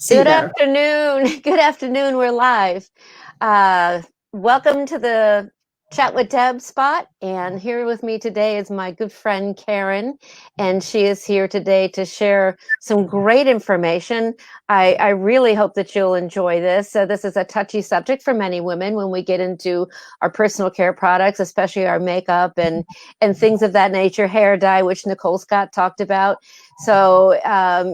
See Good better. afternoon. Good afternoon. We're live. Uh, Welcome to the Chat with Deb spot. And here with me today is my good friend Karen. And she is here today to share some great information. I really hope that you'll enjoy this. So this is a touchy subject for many women when we get into our personal care products, especially our makeup and things of that nature, hair dye, which Nicole Scott talked about. So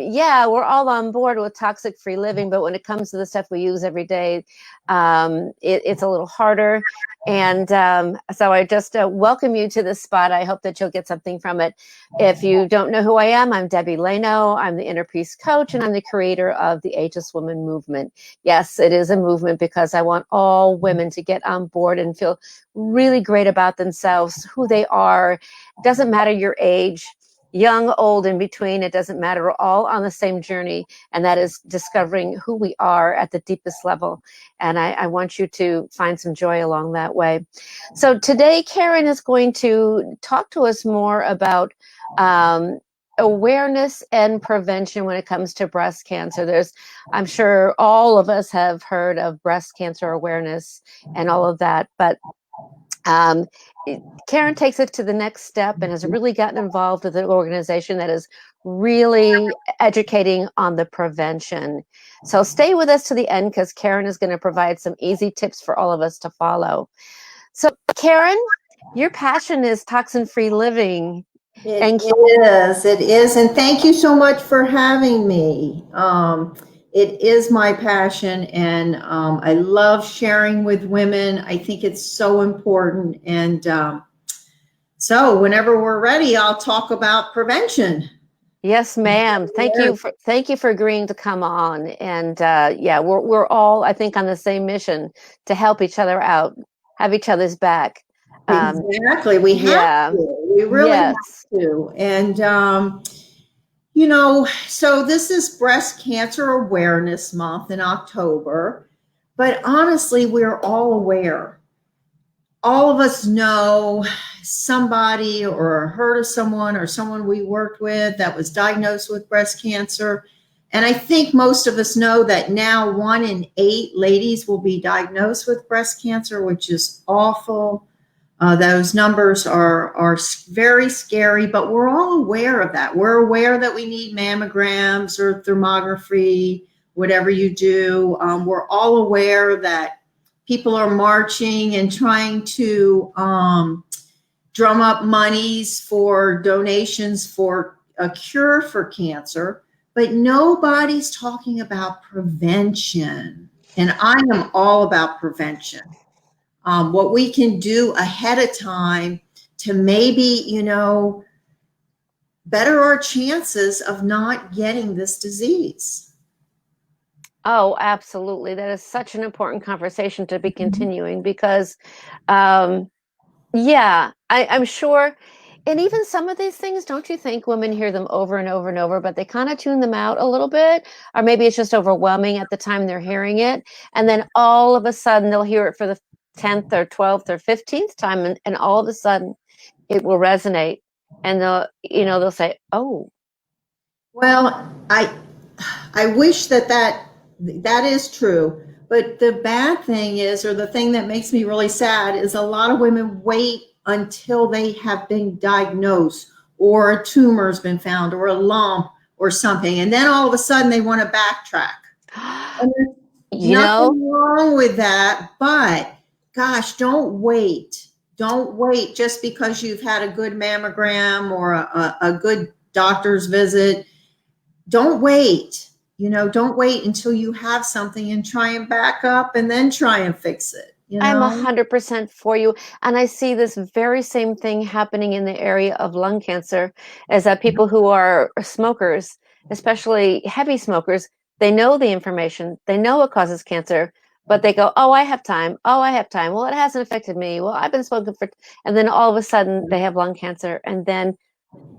yeah, we're all on board with toxic free living, but when it comes to the stuff we use every day, it's a little harder. And so I just welcome you to this spot. I hope that you'll get something from it. If you don't know who I am, I'm Debbie Leno. I'm the Inner Peace Coach, and I'm the creator of the Ageless Woman Movement. Yes, it is a movement because I want all women to get on board and feel really great about themselves, who they are. It doesn't matter your age, young, old, in between, it doesn't matter. We're all on the same journey, and that is discovering who we are at the deepest level. And I want you to find some joy along that way. So today, Karen is going to talk to us more about awareness and prevention when it comes to breast cancer. I'm sure all of us have heard of breast cancer awareness and all of that, but um, Karen takes it to the next step and has really gotten involved with an organization that is really educating on the prevention. So stay with us to the end because Karen is going to provide some easy tips for all of us to follow. So Karen, your passion is toxin-free living. It is. And thank you so much for having me. It is my passion, and I love sharing with women. I think it's so important. And so whenever we're ready, I'll talk about prevention. Yes, ma'am. Thank you for agreeing to come on. And yeah, we're all, I think, on the same mission to help each other out, have each other's back. Exactly. We have to. We really have to. And so this is Breast Cancer Awareness Month in October, but honestly, we're all aware. All of us know somebody or heard of someone or someone we worked with that was diagnosed with breast cancer. And I think most of us know that now 1 in 8 ladies will be diagnosed with breast cancer, which is awful. Those numbers are very scary, but we're all aware of that. We're aware that we need mammograms or thermography, whatever you do. We're all aware that people are marching and trying to drum up monies for donations for a cure for cancer, but nobody's talking about prevention. And I am all about prevention. What we can do ahead of time to maybe, better our chances of not getting this disease. Oh, absolutely. That is such an important conversation to be continuing because, yeah, I'm sure. And even some of these things, don't you think women hear them over and over and over, but they kind of tune them out a little bit? Or maybe it's just overwhelming at the time they're hearing it. And then all of a sudden they'll hear it for the 10th or 12th or 15th time. And all of a sudden it will resonate. And they'll say, oh. Well, I wish that is true. But the bad thing is, or the thing that makes me really sad, is a lot of women wait until they have been diagnosed or a tumor has been found or a lump or something. And then all of a sudden they want to backtrack. And there's nothing wrong with that. But gosh, don't wait. Don't wait just because you've had a good mammogram or a good doctor's visit. Don't wait. Don't wait until you have something and try and back up and then try and fix it. I'm 100% for you. And I see this very same thing happening in the area of lung cancer, is that people who are smokers, especially heavy smokers, they know the information, they know what causes cancer, but they go, oh, I have time. Oh, I have time. Well, it hasn't affected me. Well, I've been smoking and then all of a sudden they have lung cancer. And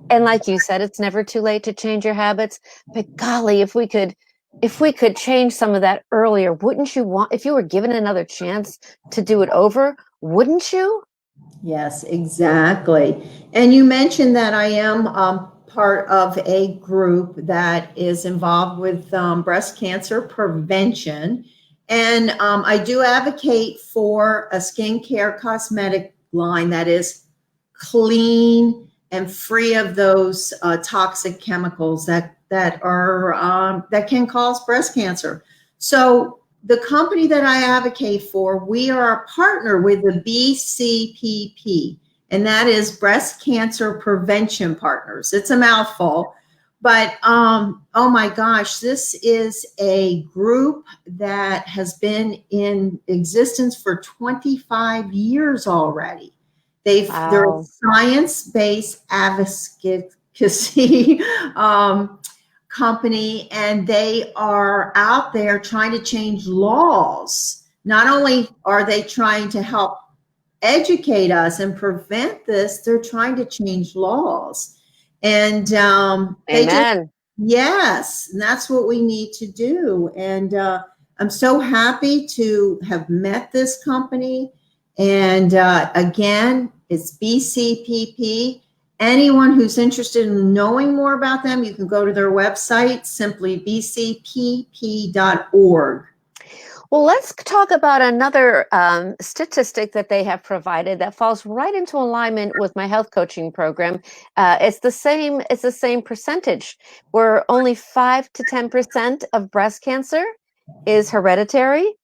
like you said, it's never too late to change your habits. But golly, if we could change some of that earlier, wouldn't you want, if you were given another chance to do it over, wouldn't you? Yes, exactly. And you mentioned that I am part of a group that is involved with breast cancer prevention. And I do advocate for a skincare cosmetic line that is clean and free of those toxic chemicals that are that can cause breast cancer. So the company that I advocate for, we are a partner with the BCPP, and that is Breast Cancer Prevention Partners. It's a mouthful, but oh my gosh, this is a group that has been in existence for 25 years already. They're a science-based advocacy company, and they are out there trying to change laws. Not only are they trying to help educate us and prevent this, they're trying to change laws. And yes, and that's what we need to do. And I'm so happy to have met this company. And again, it's BCPP. Anyone who's interested in knowing more about them, you can go to their website, simply bcpp.org. Well, let's talk about another statistic that they have provided that falls right into alignment with my health coaching program. It's the same percentage, where only 5 to 10% of breast cancer is hereditary.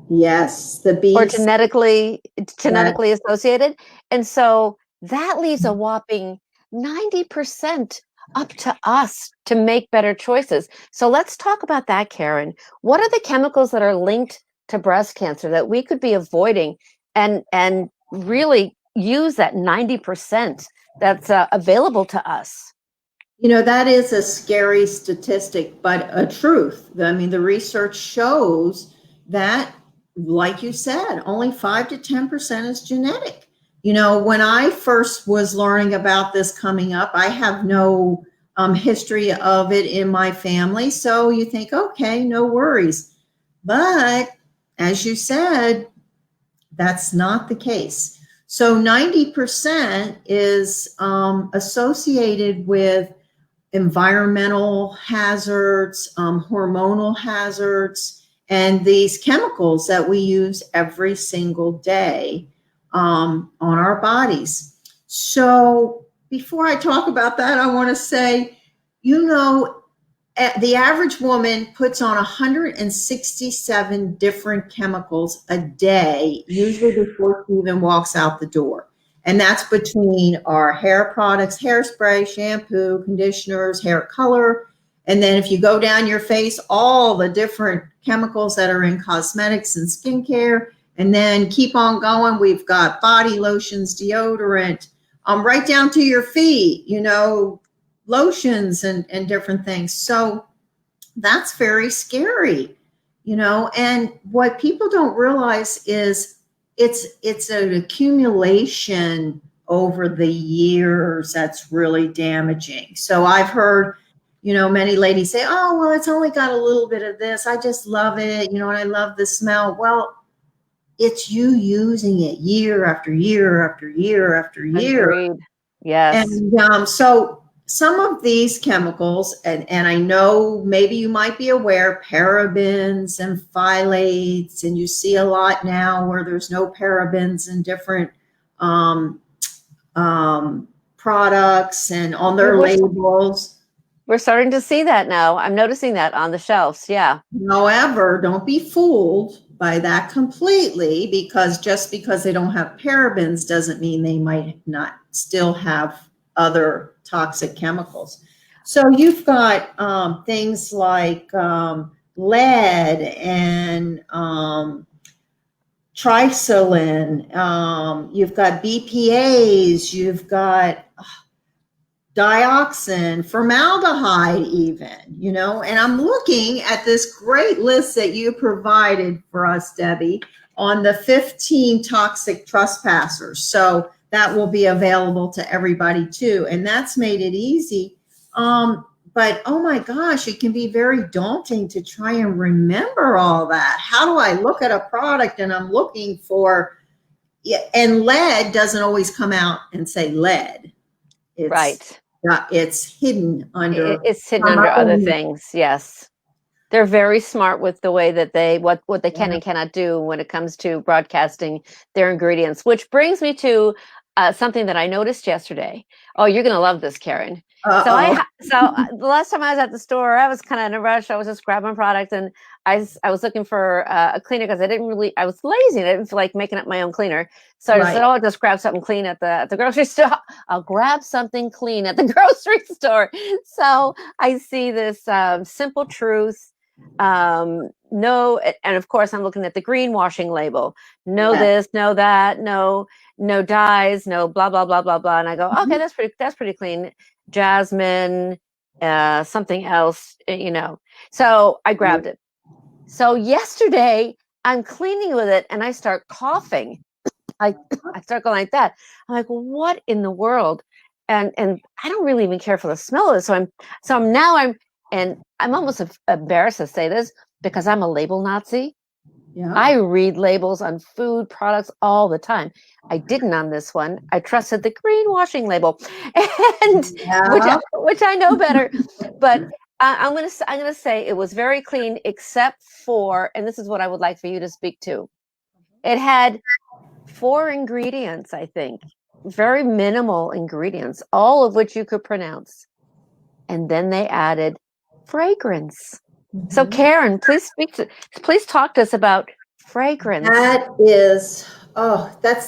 Yes, or genetically associated. And so that leaves a whopping 90% up to us to make better choices. So let's talk about that, Karen. What are the chemicals that are linked to breast cancer that we could be avoiding and really use that 90% that's available to us? You know, that is a scary statistic, but a truth. I mean, the research shows that, like you said, only 5 to 10% is genetic. You know, when I first was learning about this coming up, I have no history of it in my family. So you think, okay, no worries. But as you said, that's not the case. So 90% is associated with environmental hazards, hormonal hazards, and these chemicals that we use every single day on our bodies. So before I talk about that, I want to say, you know, the average woman puts on 167 different chemicals a day, usually before she even walks out the door. And that's between our hair products, hairspray, shampoo, conditioners, hair color. And then if you go down your face, all the different chemicals that are in cosmetics and skincare. And then keep on going. We've got body lotions, deodorant, right down to your feet, you know, lotions and different things. So that's very scary, you know. And what people don't realize is it's an accumulation over the years that's really damaging. So I've heard, you know, many ladies say, oh, well, it's only got a little bit of this. I just love it, you know, and I love the smell. Well, it's you using it year after year after year after year. Agreed. Yes. And so some of these chemicals, and I know maybe you might be aware, parabens and phthalates, and you see a lot now where there's no parabens in different products and on their labels. We're starting to see that now. I'm noticing that on the shelves. Yeah. However, don't be fooled by that completely, because just because they don't have parabens doesn't mean they might not still have other toxic chemicals. So you've got things like lead and trisulin. You've got BPAs. You've got dioxin, formaldehyde even, you know. And I'm looking at this great list that you provided for us, Debbie, on the 15 toxic trespassers. So that will be available to everybody too. And that's made it easy. But oh my gosh, it can be very daunting to try and remember all that. How do I look at a product and I'm looking for, and lead doesn't always come out and say lead. Right. It's hidden under It's hidden some under other other. things. Yes. They're very smart with the way that what they can Yeah. and cannot do when it comes to broadcasting their ingredients, which brings me to something that I noticed yesterday. Oh, you're going to love this, Karen. Uh-oh. The last time I was at the store, I was kind of in a rush. I was just grabbing product, and I was looking for a cleaner because I was lazy and I didn't feel like making up my own cleaner. So I just Right. said, oh, I'll just grab something clean at the grocery store. I'll grab something clean at the grocery store. So I see this simple truth. No, and of course I'm looking at the greenwashing label. No Yeah. this, no that, no dyes, no blah blah blah blah blah. And I go, okay, Mhm. that's pretty clean. Jasmine, something else, So I grabbed it. So yesterday I'm cleaning with it and I start coughing. I start going like that. I'm like, well, what in the world? And I don't really even care for the smell of it. I'm almost embarrassed to say this because I'm a label Nazi. Yeah. I read labels on food products all the time. I didn't on this one. I trusted the greenwashing label, and Yeah. which I know better. But I'm gonna say it was very clean, except for, and this is what I would like for you to speak to. It had 4 ingredients, I think, very minimal ingredients, all of which you could pronounce, and then they added fragrance. So, Mhm. Karen, please talk to us about fragrance. That's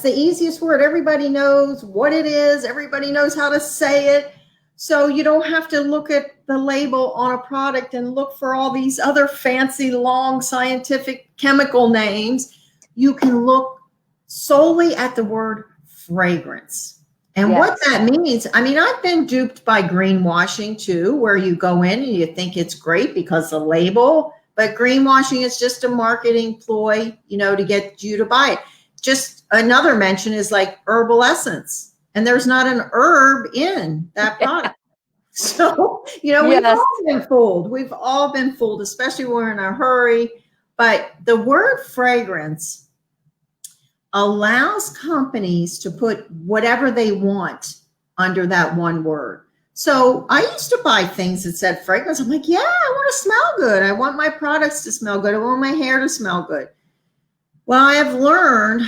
the easiest word. Everybody knows what it is. Everybody knows how to say it. So you don't have to look at the label on a product and look for all these other fancy, long scientific chemical names. You can look solely at the word fragrance. And Yes. what that means, I mean, I've been duped by greenwashing too, where you go in and you think it's great because the label, but greenwashing is just a marketing ploy, to get you to buy it. Just another mention is like herbal essence, and there's not an herb in that product. So, we've Yes. all been fooled. We've all been fooled, especially when we're in a hurry. But the word fragrance allows companies to put whatever they want under that one word. So I used to buy things that said fragrance. I'm like, yeah, I want to smell good. I want my products to smell good. I want my hair to smell good. Well, I have learned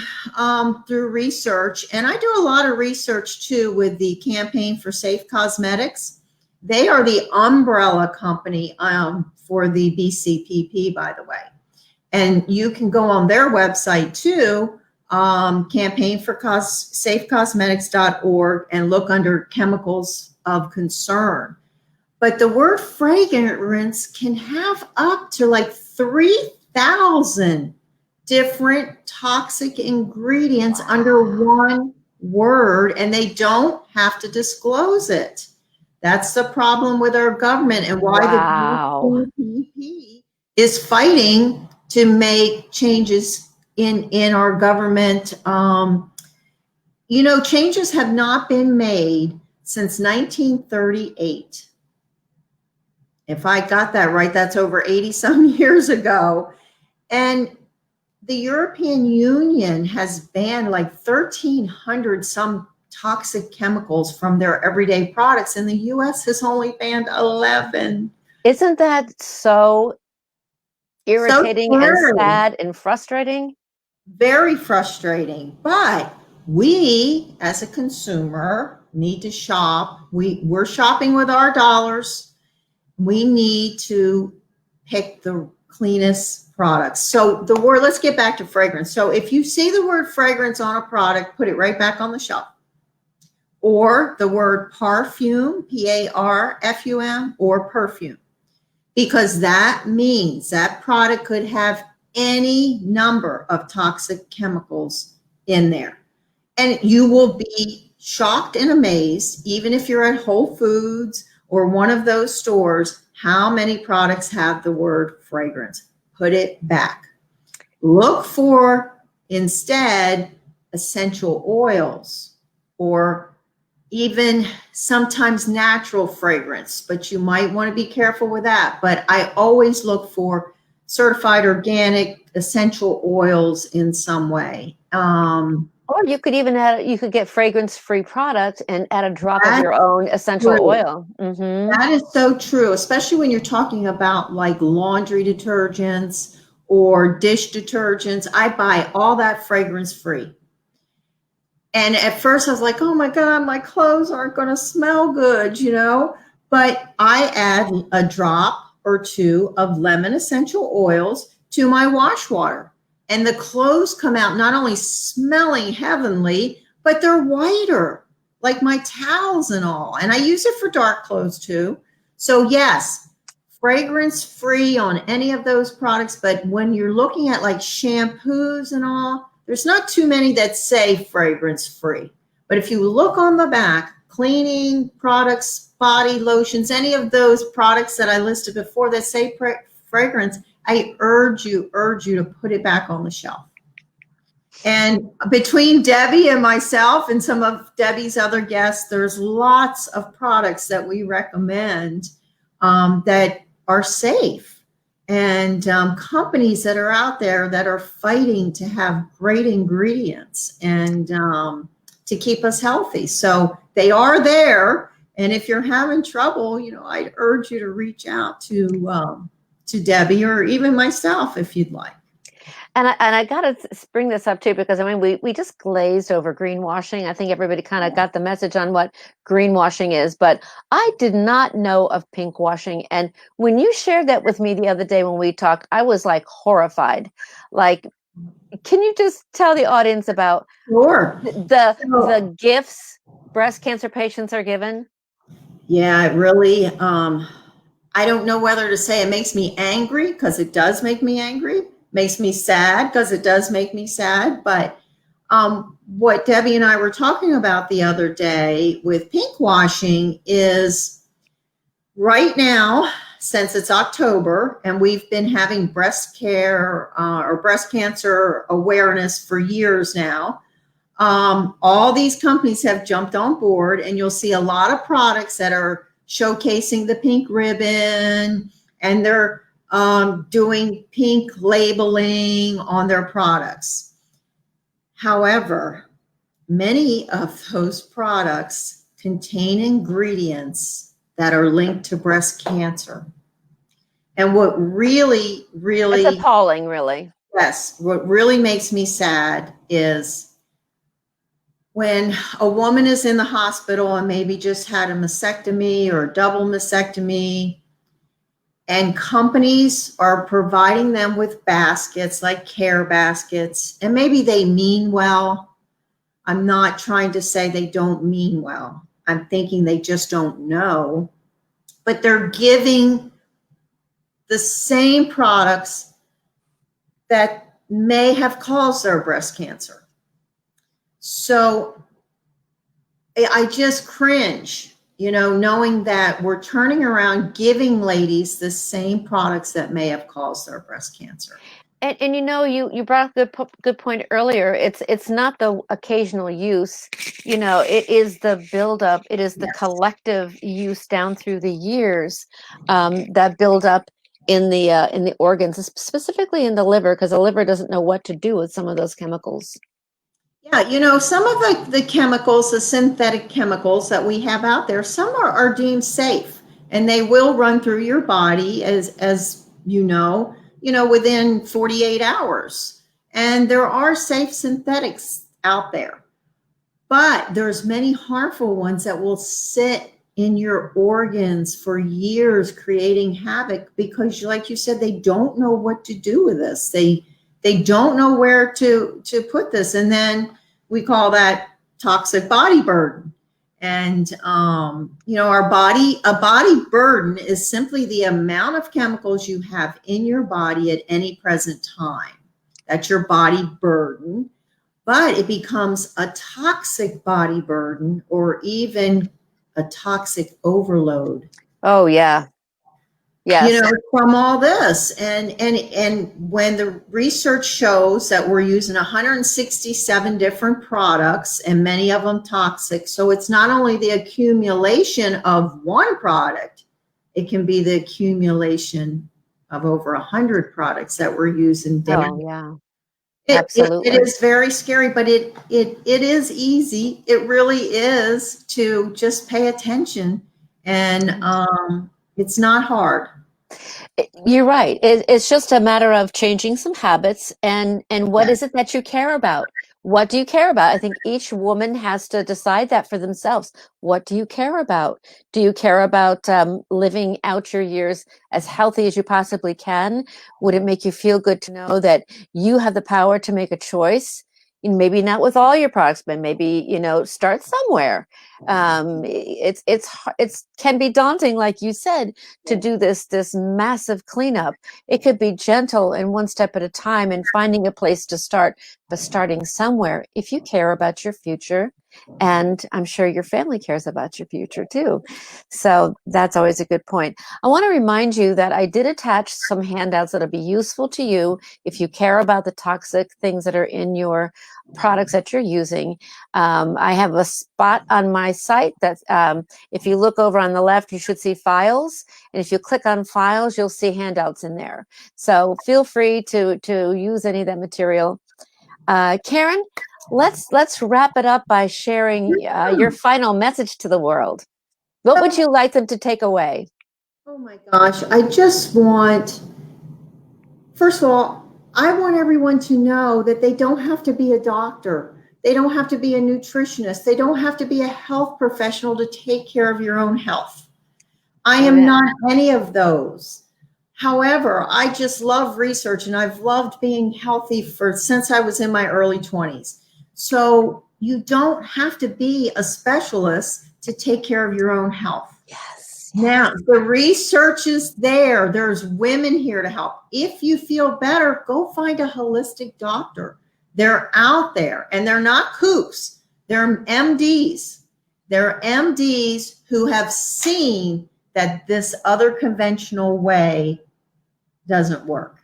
through research, and I do a lot of research too with the Campaign for Safe Cosmetics. They are the umbrella company for the BCPP, by the way. And you can go on their website too, campaignforsafecosmetics.org, and look under chemicals of concern. But the word fragrance can have up to like 3,000 different toxic ingredients under one word, and they don't have to disclose it. That's the problem with our government, and why the BCPP is fighting to make changes in our government. Changes have not been made since 1938. If I got that right, that's over 80 some years ago. And the European Union has banned like 1,300 some toxic chemicals from their everyday products, and the US has only banned 11. Isn't that so irritating and sad and frustrating? Very frustrating. But we, as a consumer, need to shop. We're shopping with our dollars. We need to pick the cleanest products. So let's get back to fragrance. So if you see the word fragrance on a product, put it right back on the shelf. Or the word parfum, Parfum, or perfume, because that means that product could have any number of toxic chemicals in there. And you will be shocked and amazed, even if you're at Whole Foods or one of those stores, how many products have the word fragrance. Put it back. Look for, instead, essential oils, or even sometimes natural fragrance, but you might want to be careful with that. But I always look for certified organic essential oils in some way. Or you could even you could get fragrance-free product and add a drop of That's your own essential true. oil. Mm-hmm. That is so true, especially when you're talking about like laundry detergents or dish detergents. I buy all that fragrance free. And at first I was like, oh my God, my clothes aren't going to smell good, But I add a drop or two of lemon essential oils to my wash water. And the clothes come out not only smelling heavenly, but they're whiter, like my towels and all. And I use it for dark clothes too. So, yes, fragrance free on any of those products. But when you're looking at like shampoos and all, there's not too many that say fragrance free. But if you look on the back, cleaning products, body lotions, any of those products that I listed before that say fragrance, I urge you to put it back on the shelf. And between Debbie and myself and some of Debbie's other guests, there's lots of products that we recommend that are safe, and companies that are out there that are fighting to have great ingredients and to keep us healthy. So they are there. And if you're having trouble, I'd urge you to reach out to Debbie or even myself if you'd like. And I got to bring this up too, because I mean, we just glazed over greenwashing. I think everybody kind of got the message on what greenwashing is, but I did not know of pinkwashing. And when you shared that with me the other day when we talked, I was like horrified. Like, can you just tell the audience about the gifts breast cancer patients are given? Yeah, it really, I don't know whether to say it makes me angry, because it does make me angry. Makes me sad, because it does make me sad. But what Debbie and I were talking about the other day with pinkwashing is right now, since it's October and we've been having breast care or breast cancer awareness for years now, all these companies have jumped on board, and you'll see a lot of products that are showcasing the pink ribbon, and they're doing pink labeling on their products. However, many of those products contain ingredients that are linked to breast cancer. And what really, It's appalling, really. Yes, what really makes me sad is when a woman is in the hospital and maybe just had a mastectomy or a double mastectomy, and companies are providing them with baskets like care baskets, and maybe they mean well. I'm not trying to say they don't mean well. I'm thinking they just don't know. But they're giving the same products that may have caused their breast cancer. So I just cringe, knowing that we're turning around giving ladies the same products that may have caused their breast cancer. And you brought up a good point earlier. It's not the occasional use, it is the buildup. It is the collective use down through the years that build up in the organs, specifically in the liver, because the liver doesn't know what to do with some of those chemicals. Yeah, some of the chemicals, the synthetic chemicals that we have out there, some are deemed safe, and they will run through your body as within 48 hours. And there are safe synthetics out there. But there's many harmful ones that will sit in your organs for years, creating havoc, because like you said, they don't know what to do with this. They don't know where to put this. And then we call that toxic body burden. And, a body burden is simply the amount of chemicals you have in your body at any present time. That's your body burden. But it becomes a toxic body burden, or even a toxic overload. Oh, yeah. Yes. From all this. And when the research shows that we're using 167 different products, and many of them toxic. So it's not only the accumulation of one product, it can be the accumulation of over 100 products that we're using daily. Oh, yeah. It Absolutely. is very scary, but it is easy. It really is to just pay attention, and it's not hard. You're right. It's just a matter of changing some habits and what Yes. is it that you care about? What do you care about? I think each woman has to decide that for themselves. What do you care about? Do you care about living out your years as healthy as you possibly can? Would it make you feel good to know that you have the power to make a choice? And maybe not with all your products, but maybe, start somewhere. It's can be daunting, like you said, to do this massive cleanup. It could be gentle and one step at a time and finding a place to start, but starting somewhere if you care about your future. And I'm sure your family cares about your future too. So that's always a good point. I want to remind you that I did attach some handouts that'll be useful to you if you care about the toxic things that are in your products that you're using. I have a spot on my site that if you look over on the left, you should see files. And if you click on files, you'll see handouts in there. So feel free to use any of that material. Karen, let's wrap it up by sharing your final message to the world. What would you like them to take away? Oh my gosh, I just want, first of all, I want everyone to know that they don't have to be a doctor. They don't have to be a nutritionist. They don't have to be a health professional to take care of your own health. I am Amen. not any of those. However, I just love research and I've loved being healthy since I was in my early 20s. So you don't have to be a specialist to take care of your own health. Yes. Now, the research is there. There's women here to help. If you feel better, go find a holistic doctor. They're out there and they're not kooks. They're MDs. They're MDs who have seen that this other conventional way doesn't work.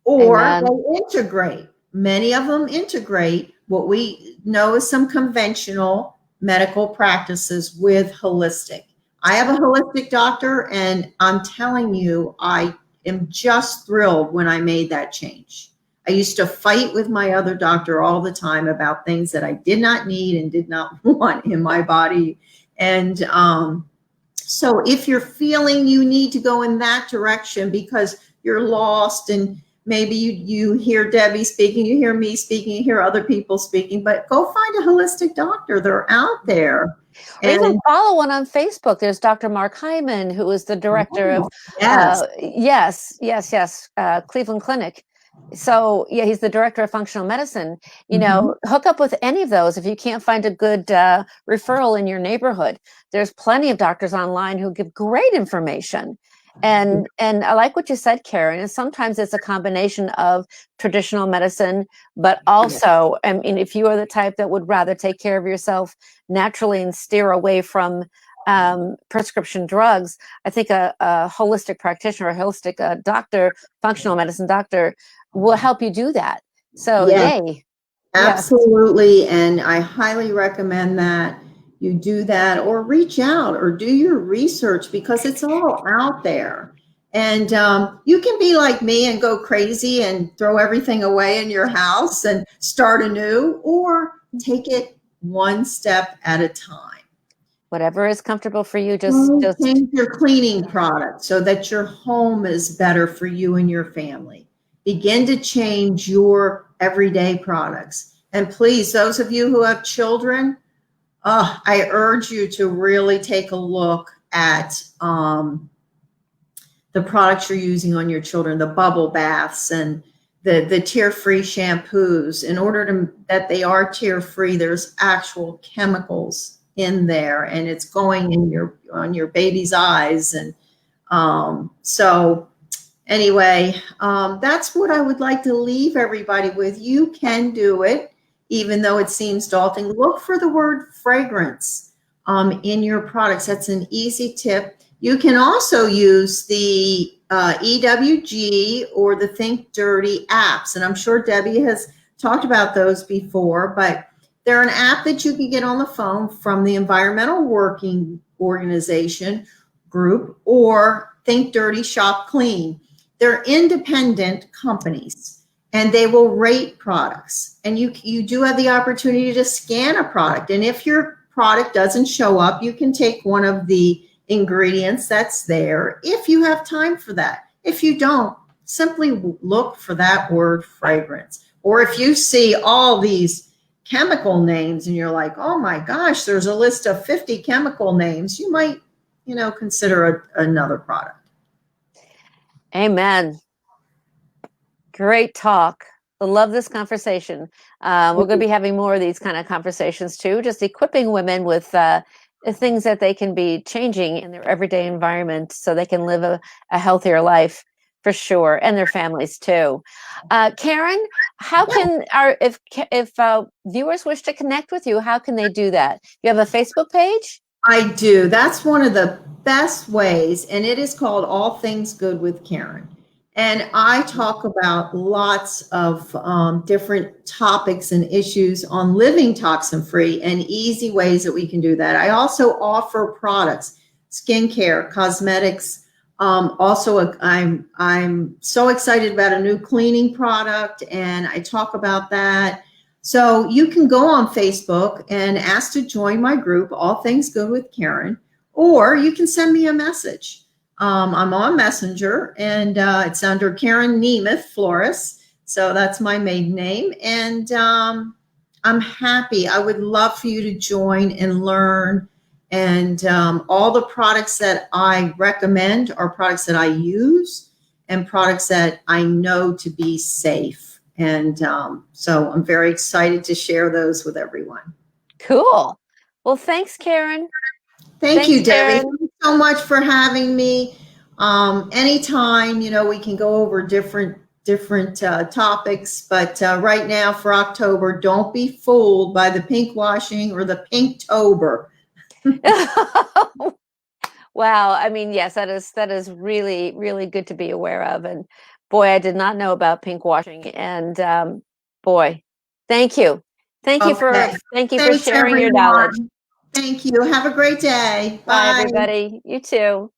Or Amen. they integrate. Many of them integrate what we know as some conventional medical practices with holistic. I have a holistic doctor, and I'm telling you, I am just thrilled when I made that change. I used to fight with my other doctor all the time about things that I did not need and did not want in my body. And so if you're feeling you need to go in that direction because you're lost and maybe you hear Debbie speaking, you hear me speaking, you hear other people speaking, but go find a holistic doctor. They're out there. Or even And follow one on Facebook. There's Dr. Mark Hyman, who is the director of, yes, Cleveland Clinic. So yeah, he's the director of functional medicine. Mhm. Hook up with any of those if you can't find a good referral in your neighborhood. There's plenty of doctors online who give great information. And I like what you said, Karen. And sometimes it's a combination of traditional medicine, but also, I mean, if you are the type that would rather take care of yourself naturally and steer away from prescription drugs, I think a holistic practitioner, a holistic doctor, functional medicine doctor will help you do that. So, Yes, yay. Yes. absolutely. And I highly recommend that you do that or reach out or do your research because it's all out there. And you can be like me and go crazy and throw everything away in your house and start anew, or take it one step at a time. Whatever is comfortable for you, just Well, just change your cleaning product so that your home is better for you and your family. Begin to change your everyday products. And please, those of you who have children, I urge you to really take a look at the products you're using on your children, the bubble baths and the tear-free shampoos. In order to that they are tear-free, there's actual chemicals in there, and it's going in on your baby's eyes. And so anyway, that's what I would like to leave everybody with. You can do it, even though it seems daunting. Look for the word fragrance in your products. That's an easy tip. You can also use the EWG or the Think Dirty apps. And I'm sure Debbie has talked about those before, but they're an app that you can get on the phone from the Environmental Working Organization group or Think Dirty Shop Clean. They're independent companies. and they will rate products. And you do have the opportunity to scan a product. And if your product doesn't show up, you can take one of the ingredients that's there if you have time for that. If you don't, simply look for that word fragrance. Or if you see all these chemical names and you're like, oh my gosh, there's a list of 50 chemical names, you might, consider another product. Amen. Great talk. I love this conversation. We're going to be having more of these kind of conversations too, just equipping women with the things that they can be changing in their everyday environment so they can live a healthier life for sure, and their families too. Karen, how can if viewers wish to connect with you, how can they do that? You have a Facebook page? I do. That's one of the best ways, and it is called All Things Good with Karen. And I talk about lots of different topics and issues on living toxin free and easy ways that we can do that. I also offer products, skincare, cosmetics. I'm so excited about a new cleaning product, and I talk about that. So you can go on Facebook and ask to join my group, All Things Good with Karen, or you can send me a message. I'm on Messenger, and it's under Karen Nemith Flores. So that's my maiden name. And I'm happy. I would love for you to join and learn. And all the products that I recommend are products that I use and products that I know to be safe. And so I'm very excited to share those with everyone. Cool. Well, thanks, Karen. Thanks, you, Debbie. Karen. Thank you so much for having me. Anytime, we can go over different topics, but right now for October, don't be fooled by the pinkwashing or the Pinktober. Wow. I mean, yes, that is really, really good to be aware of. And boy, I did not know about pinkwashing. And boy, thank you. Thank you for sharing your knowledge. Thank you. Have a great day. Bye, everybody. You too.